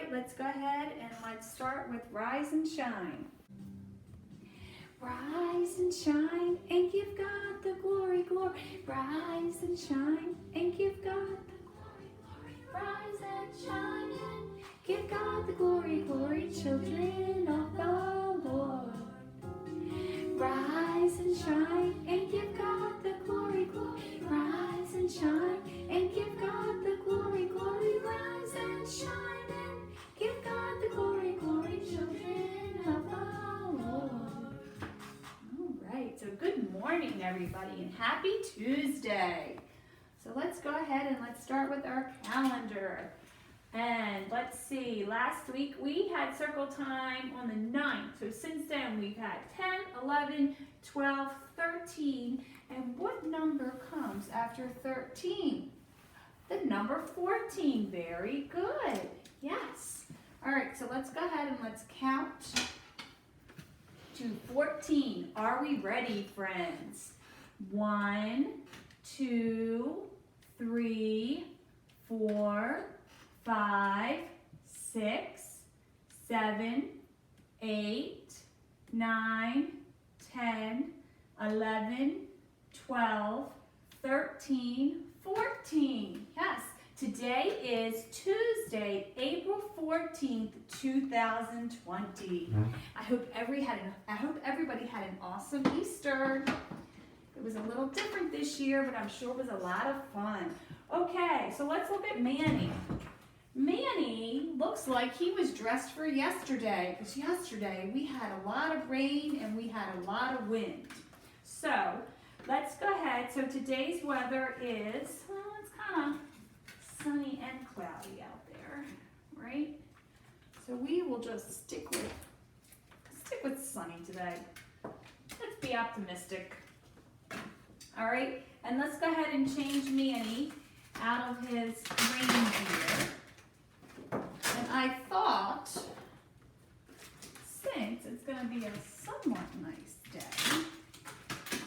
right, let's go ahead and let's start with Rise and Shine. Rise and shine and give God the glory, glory. Rise and shine and give God the glory, glory. Rise and shine and give God the glory, glory. Children of the Lord. Rise and shine and give God the glory, glory. Rise and shine and give God the glory, glory. Rise and shine and give God the glory, glory. Children of the Lord. All right, so good morning everybody and happy Tuesday. So let's go ahead and let's start with our calendar. And let's see, last week we had circle time on the 9th. So since then we've had 10, 11, 12, 13. And what number comes after 13? The number 14. Very good. Yes. All right, so let's go ahead and let's count to 14. Are we ready, friends? 1, 2, 3, 4, 5, 6, 7, 8, 9, 10, 11, 12, 13, 14. Yes, today is Tuesday, April 14th, 2020. I hope everybody had an awesome Easter. It was a little different this year, but I'm sure it was a lot of fun. Okay, so let's look at Manny. Manny looks like he was dressed for yesterday, because yesterday we had a lot of rain and we had a lot of wind. So let's go ahead. So today's weather is, well, it's kind of sunny and cloudy out there, right? So we will just stick with sunny today. Let's be optimistic. All right, and let's go ahead and change Manny out of his reindeer. And I thought, since it's going to be a somewhat nice day,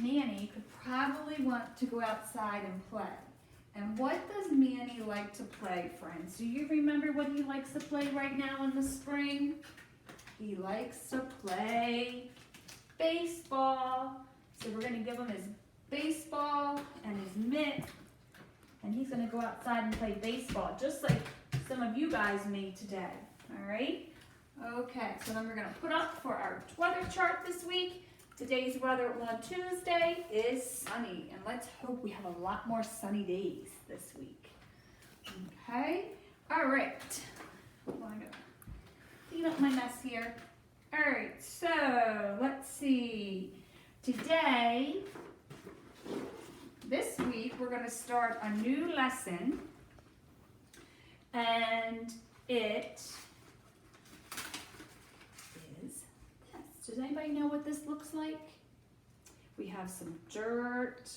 Manny could probably want to go outside and play. And what does Manny like to play, friends? Do you remember what he likes to play right now in the spring? He likes to play baseball. So we're going to give him his baseball and his mitt. And he's going to go outside and play baseball, just like some of you guys made today. All right? Okay, so then we're going to put up for our weather chart this week. Today's weather on Tuesday is sunny, and let's hope we have a lot more sunny days this week. Okay? All right. Well, I'm going to clean up my mess here. All right, so let's see. Today, this week, we're going to start a new lesson, and it is this. Does anybody know what this looks like? We have some dirt,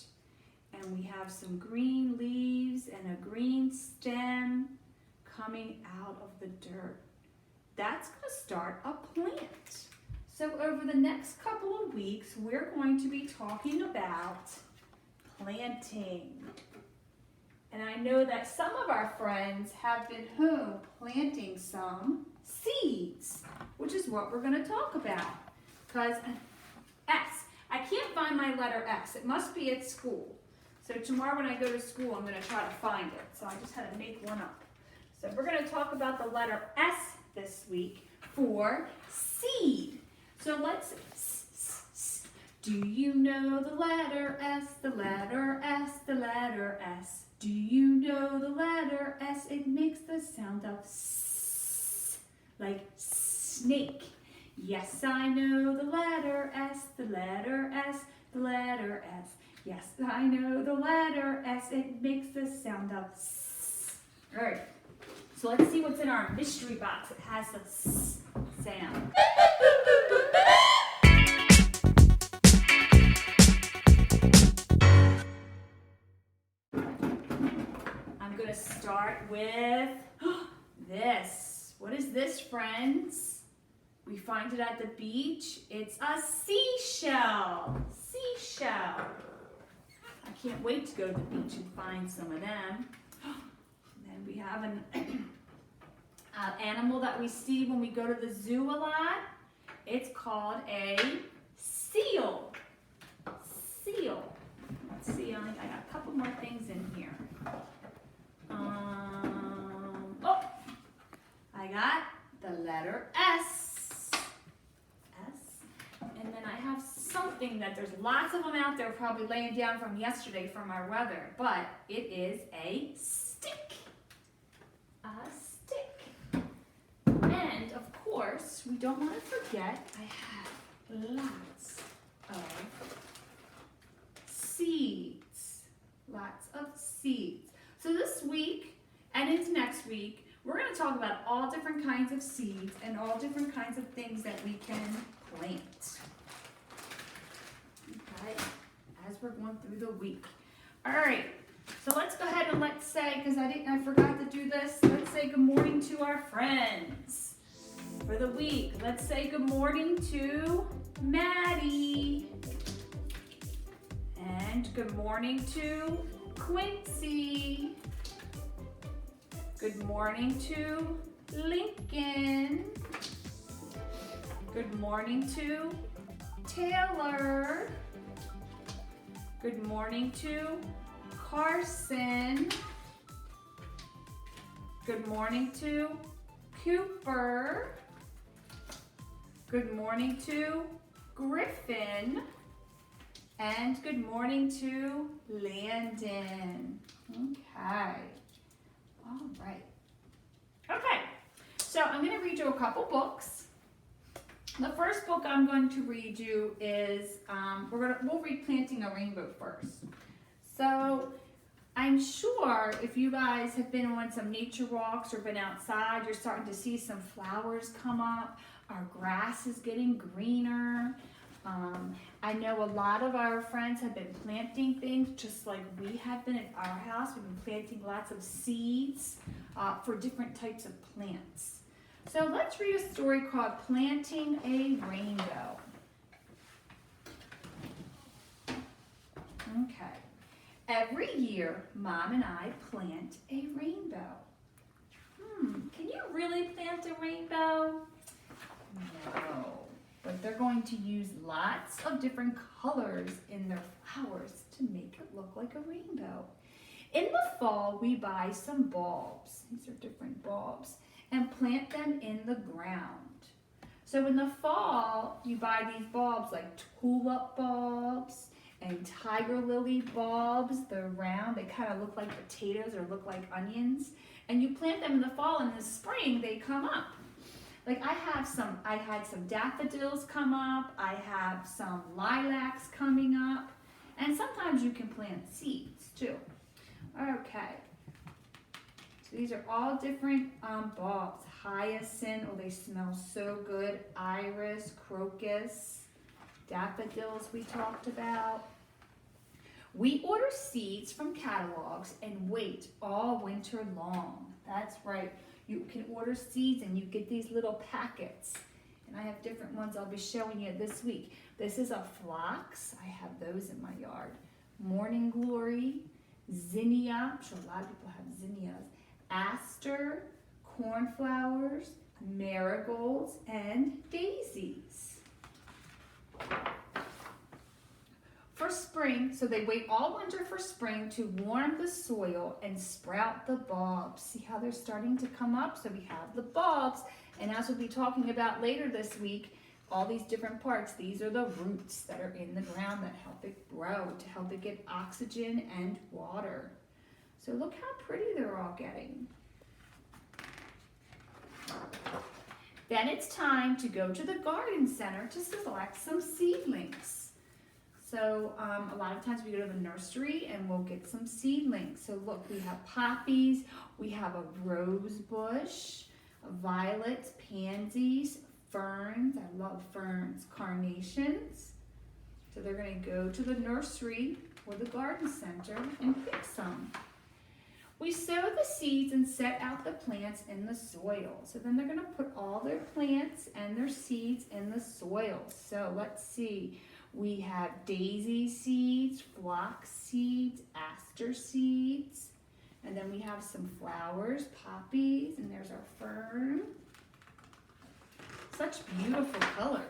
and we have some green leaves and a green stem coming out of the dirt. That's going to start a plant. So over the next couple of weeks, we're going to be talking about planting. And I know that some of our friends have been home planting some seeds, which is what we're going to talk about. Because S, I can't find my letter S. It must be at school. So tomorrow when I go to school, I'm going to try to find it. So I just had to make one up. So we're going to talk about the letter S this week for seed. So let's, do you know the letter S, the letter S, the letter S? Do you know the letter S? It makes the sound of S, like snake. Yes, I know the letter S, the letter S, the letter S. Yes, I know the letter S. It makes the sound of S. All right, so let's see what's in our mystery box. It has the S sound. I'm going to start with this. What is this, friends? We find it at the beach. It's a seashell. Seashell. I can't wait to go to the beach and find some of them. And then we have an animal that we see when we go to the zoo a lot. It's called a seal. Seal. Let's see, I got a couple more things in here. Oh, I got the letter S. And then I have something that there's lots of them out there probably laying down from yesterday from our weather, but it is a stick. A stick. And of course, we don't want to forget, I have lots of seeds. Lots of seeds. So this week and into next week, we're going to talk about all different kinds of seeds and all different kinds of things that we can plant. Okay, as we're going through the week. All right, so let's go ahead and let's say, because I forgot to do this, let's say good morning to our friends for the week. Let's say good morning to Maddie. And good morning to Quincy. Good morning to Lincoln. Good morning to Taylor. Good morning to Carson. Good morning to Cooper. Good morning to Griffin. And good morning to Landon. Okay. All right. Okay. So I'm going to read you a couple books. The first book I'm going to read you is, we'll read Planting a Rainbow first. So I'm sure if you guys have been on some nature walks or been outside, you're starting to see some flowers come up. Our grass is getting greener. I know a lot of our friends have been planting things just like we have been at our house. We've been planting lots of seeds for different types of plants. So let's read a story called Planting a Rainbow. Okay. Every year, Mom and I plant a rainbow. Can you really plant a rainbow? No. But they're going to use lots of different colors in their flowers to make it look like a rainbow. In the fall, we buy some bulbs. These are different bulbs. And plant them in the ground. So in the fall, you buy these bulbs like tulip bulbs and tiger lily bulbs. They're round. They kind of look like potatoes or look like onions. And you plant them in the fall, and in the spring, they come up. Like I had some daffodils come up. I have some lilacs coming up. And sometimes you can plant seeds too. Okay. So these are all different bulbs. Hyacinth, oh, they smell so good. Iris, crocus, daffodils we talked about. We order seeds from catalogs and wait all winter long. That's right. You can order seeds and you get these little packets. And I have different ones I'll be showing you this week. This is a phlox. I have those in my yard. Morning Glory, zinnia. I'm sure a lot of people have zinnias. Aster, cornflowers, marigolds, and daisies. For spring, so they wait all winter for spring to warm the soil and sprout the bulbs. See how they're starting to come up? So we have the bulbs, and as we'll be talking about later this week, all these different parts, these are the roots that are in the ground that help it grow, to help it get oxygen and water. So look how pretty they're all getting. Then it's time to go to the garden center to select some seedlings. So a lot of times we go to the nursery and we'll get some seedlings. So look, we have poppies, we have a rose bush, violets, pansies, ferns, I love ferns, carnations. So they're going to go to the nursery or the garden center and pick some. We sow the seeds and set out the plants in the soil. So then they're going to put all their plants and their seeds in the soil. So let's see. We have daisy seeds, phlox seeds, aster seeds, And then we have some flowers, poppies, and there's our fern. Such beautiful colors.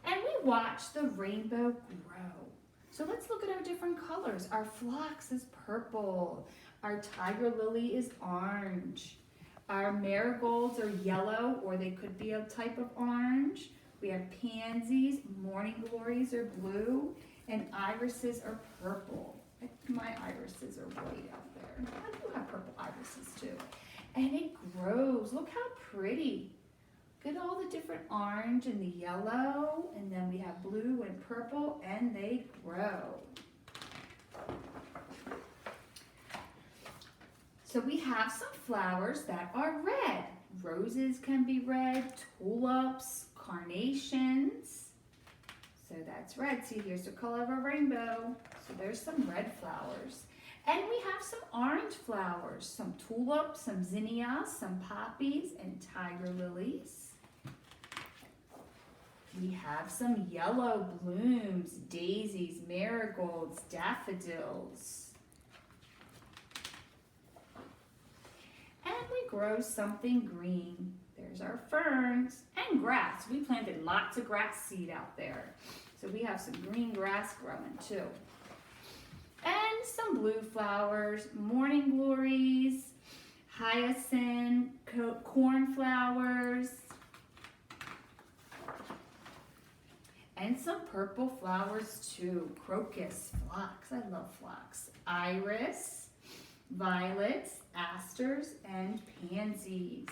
And we watch the rainbow grow. So let's look at our different colors. Our phlox is purple. Our tiger lily is orange. Our marigolds are yellow, or they could be a type of orange. We have pansies, morning glories are blue, and irises are purple. My irises are white out there. I do have purple irises too. And it grows. Look how pretty. Look at all the different orange and the yellow, and then we have blue and purple, and they grow. So we have some flowers that are red. Roses can be red, tulips, carnations. So that's red. See, here's the color of a rainbow. So there's some red flowers. And we have some orange flowers, some tulips, some zinnias, some poppies, and tiger lilies. We have some yellow blooms, daisies, marigolds, daffodils. And we grow something green. There's our ferns and grass. We planted lots of grass seed out there. So we have some green grass growing too. And some blue flowers, morning glories, hyacinth, cornflowers, and some purple flowers too. Crocus, phlox, I love phlox. Iris, violets, asters, and pansies.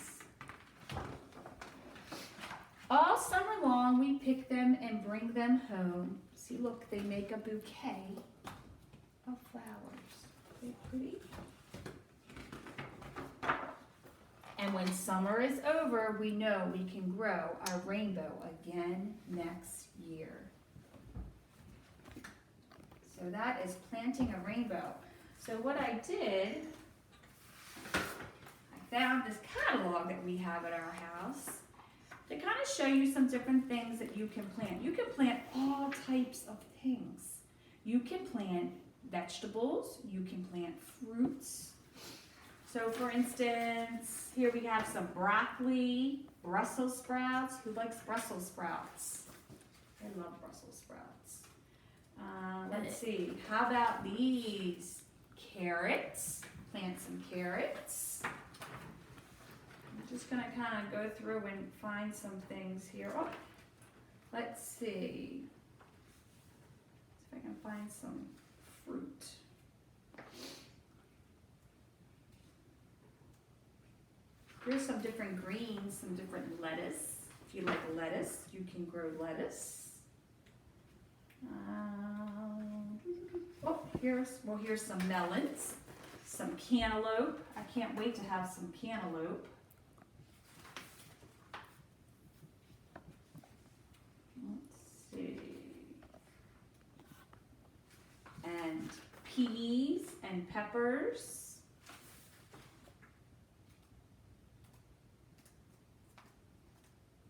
All summer long we pick them and bring them home. See, look, they make a bouquet of flowers. They're pretty. And when summer is over, we know we can grow our rainbow again next year. So that is planting a rainbow. So what I did, I found this catalog that we have at our house to kind of show you some different things that you can plant. You can plant all types of things. You can plant vegetables, you can plant fruits. So for instance, here we have some broccoli, Brussels sprouts. Who likes Brussels sprouts? I love Brussels sprouts. Let's see, how about these? Carrots, plant some carrots. I'm just gonna kind of go through and find some things here. Oh, let's see. See if I can find some fruit. Here's some different greens, some different lettuce. If you like lettuce, you can grow lettuce. Here's some melons, some cantaloupe. I can't wait to have some cantaloupe. Let's see. And peas and peppers.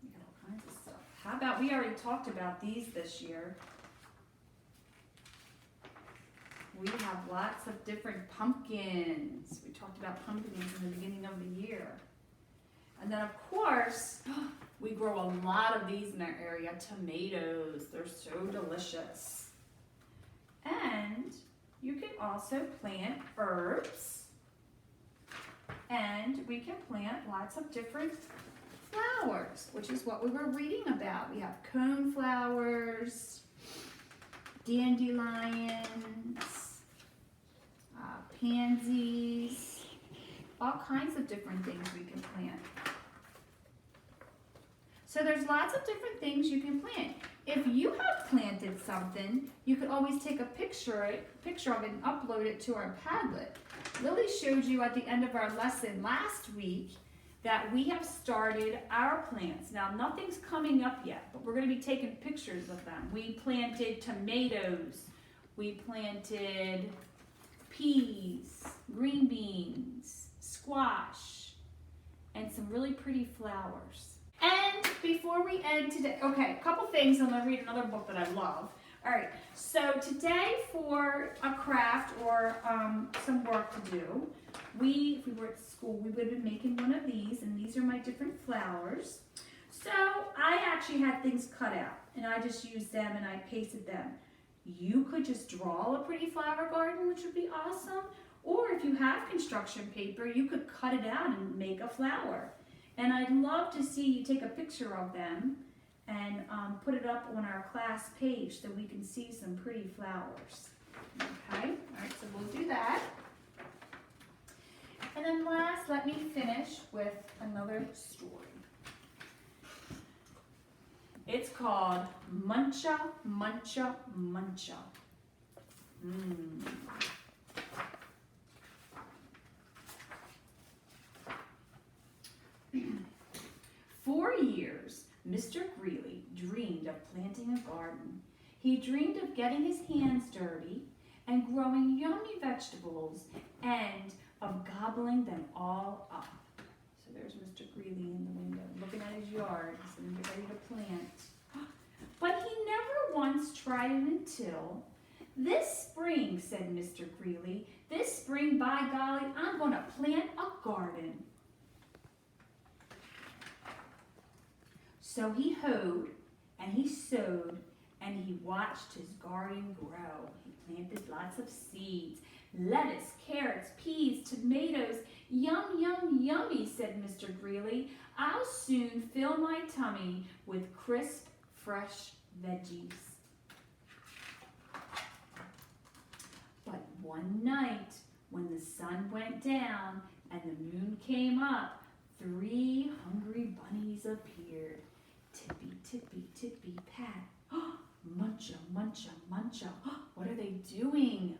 We got all kinds of stuff. How about, we already talked about these this year. We have lots of different pumpkins. We talked about pumpkins in the beginning of the year. And then of course, we grow a lot of these in our area. Tomatoes, they're so delicious. And you can also plant herbs. And we can plant lots of different flowers, which is what we were reading about. We have coneflowers, dandelions, pansies, all kinds of different things we can plant. So there's lots of different things you can plant. If you have planted something, you could always take a picture of it and upload it to our Padlet. Lily showed you at the end of our lesson last week that we have started our plants. Now nothing's coming up yet, but we're going to be taking pictures of them. We planted tomatoes, we planted peas, green beans, squash, and some really pretty flowers. And before we end today, okay, a couple things, I'm going to read another book that I love. All right, so today for a craft or some work to do, if we were at school, we would have been making one of these, and these are my different flowers. So I actually had things cut out, and I just used them and I pasted them. You could just draw a pretty flower garden, which would be awesome, or if you have construction paper, you could cut it out and make a flower. And I'd love to see you take a picture of them and put it up on our class page so we can see some pretty flowers. Okay, all right, so we'll do that. And then last, let me finish with another story. It's called Muncha, Muncha, Muncha. 4 years, Mr. Greeley dreamed of planting a garden. He dreamed of getting his hands dirty and growing yummy vegetables and of gobbling them all up. So there's Mr. Greeley in the window looking at his yard and getting ready to plant. But he never once tried it until this spring, said Mr. Greeley. This spring, by golly, I'm going to plant a garden. So he hoed and he sowed and he watched his garden grow. He planted lots of seeds, lettuce, carrots, peas, tomatoes. Yum, yum, yummy, said Mr. Greeley. I'll soon fill my tummy with crisp, fresh veggies. But one night, when the sun went down and the moon came up, 3 hungry bunnies appeared. Tippy, tippy, tippy, pat. Muncha, muncha, muncha. What are they doing?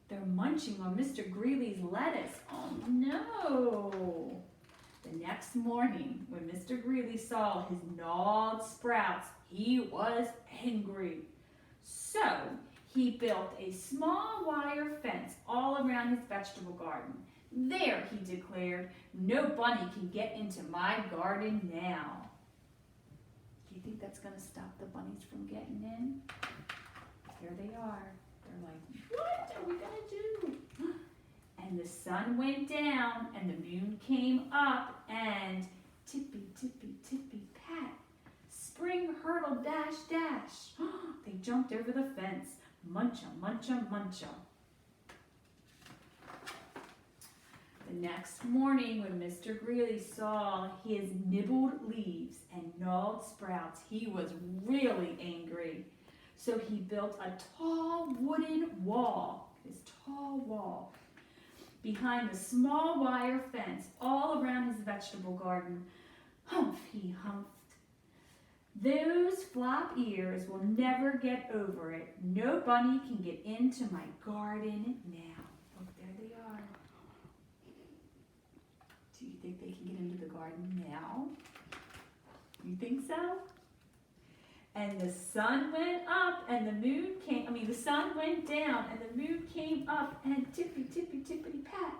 They're munching on Mr. Greeley's lettuce. Oh no! The next morning, when Mr. Greeley saw his gnawed sprouts, he was angry. So he built a small wire fence all around his vegetable garden. There, he declared, no bunny can get into my garden now. Do you think that's going to stop the bunnies from getting in? There they are. They're like, what are we going to do? And the sun went down and the moon came up and tippy, tippy, tippy, pat. Spring hurdle, dash, dash. They jumped over the fence. Muncha, muncha, muncha. The next morning, when Mr. Greeley saw his nibbled leaves and gnawed sprouts, he was really angry. So he built a tall wooden wall, behind the small wire fence all around his vegetable garden. Humph, he humphed. Those flop ears will never get over it. No bunny can get into my garden now. Look, there they are. Do you think they can get into the garden now? You think so? And the sun went up and the moon the sun went down and the moon came up and tippy, tippy, tippity, pat.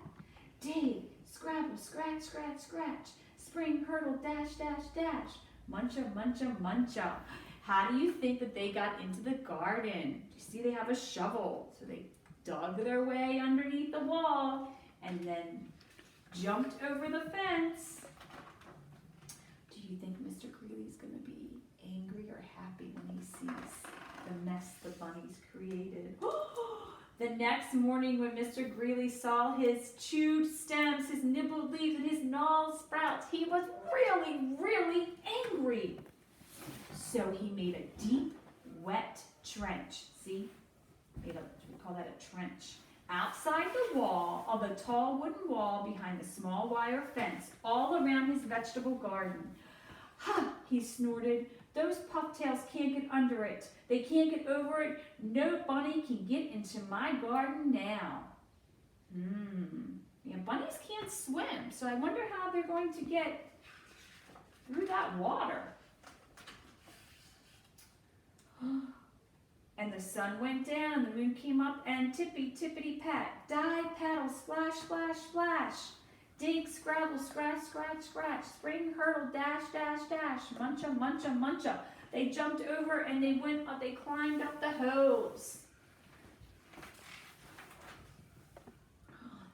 Dig, scrabble, scratch, scratch, scratch. Spring hurdle, dash, dash, dash. Muncha, muncha, muncha. How do you think that they got into the garden? You see they have a shovel. So they dug their way underneath the wall and then jumped over the fence. Do you think Mr. Greeley's going to be angry or happy when he sees the mess the bunnies created? The next morning when Mr. Greeley saw his chewed stems, his nibbled leaves, and his gnawed sprouts, he was really, really angry. So he made a deep, wet trench. See? We call that a trench. Outside the wall, of the tall wooden wall behind the small wire fence, all around his vegetable garden. Ha! He snorted. Those pufftails can't get under it. They can't get over it. No bunny can get into my garden now. Yeah, bunnies can't swim, so I wonder how they're going to get through that water. And the sun went down, the moon came up, and tippy, tippity, pat, dive, paddle, splash, splash, splash. Dig, scrabble, scratch, scratch, scratch. Spring, hurdle, dash, dash, dash. Muncha, muncha, muncha. They jumped over and they went up, they climbed up the hills.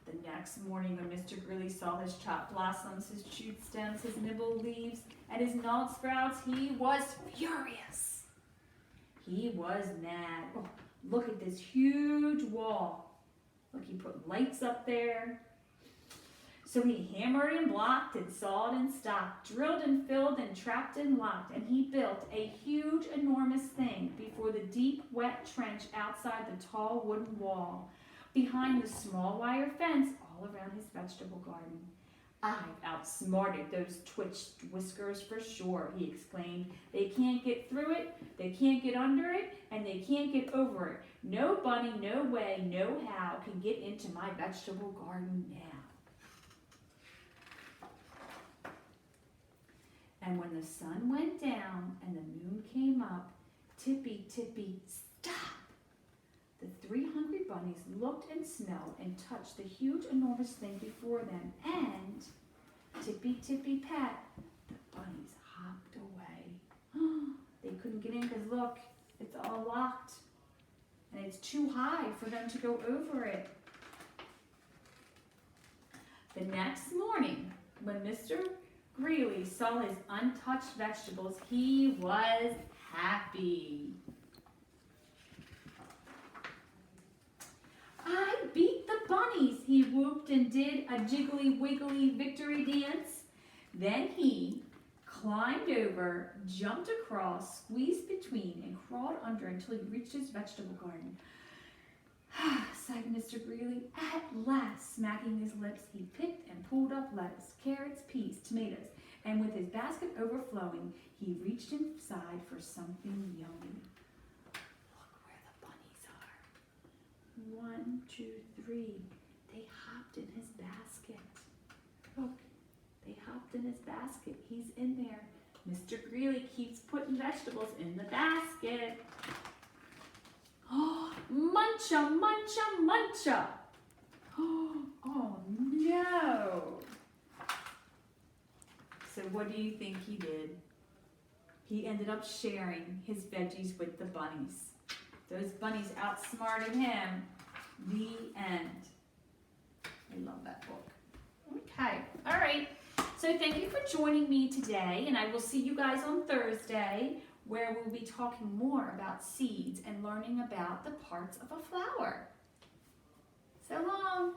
The next morning when Mr. Greeley saw his chopped blossoms, his chewed stems, his nibbled leaves, and his gnawed sprouts, he was furious. He was mad. Oh, look at this huge wall. Look, he put lights up there. So he hammered and blocked and sawed and stocked, drilled and filled and trapped and locked, and he built a huge, enormous thing before the deep, wet trench outside the tall wooden wall, behind the small wire fence all around his vegetable garden. I've outsmarted those twitched whiskers for sure, he exclaimed. They can't get through it, they can't get under it, and they can't get over it. No bunny, no way, no how can get into my vegetable garden now. And when the sun went down and the moon came up, tippy, tippy, stop! The 3 hungry bunnies looked and smelled and touched the huge, enormous thing before them, and tippy, tippy, pat, the bunnies hopped away. They couldn't get in because look, it's all locked, and it's too high for them to go over it. The next morning, when Mr. Greeley saw his untouched vegetables, he was happy. I beat the bunnies, he whooped and did a jiggly wiggly victory dance. Then he climbed over, jumped across, squeezed between, and crawled under until he reached his vegetable garden. Sighed Mr. Greeley. At last, smacking his lips, he picked and pulled up lettuce, carrots, peas, tomatoes, and with his basket overflowing, he reached inside for something yummy. Look where the bunnies are. 1, 2, 3. They hopped in his basket. Look, they hopped in his basket. He's in there. Mr. Greeley keeps putting vegetables in the basket. Oh, muncha, muncha, muncha. Oh no. So what do you think he did? He ended up sharing his veggies with the bunnies. Those bunnies outsmarted him. The end. I love that book. Okay, all right. So thank you for joining me today, and I will see you guys on Thursday, where we'll be talking more about seeds and learning about the parts of a flower. So long.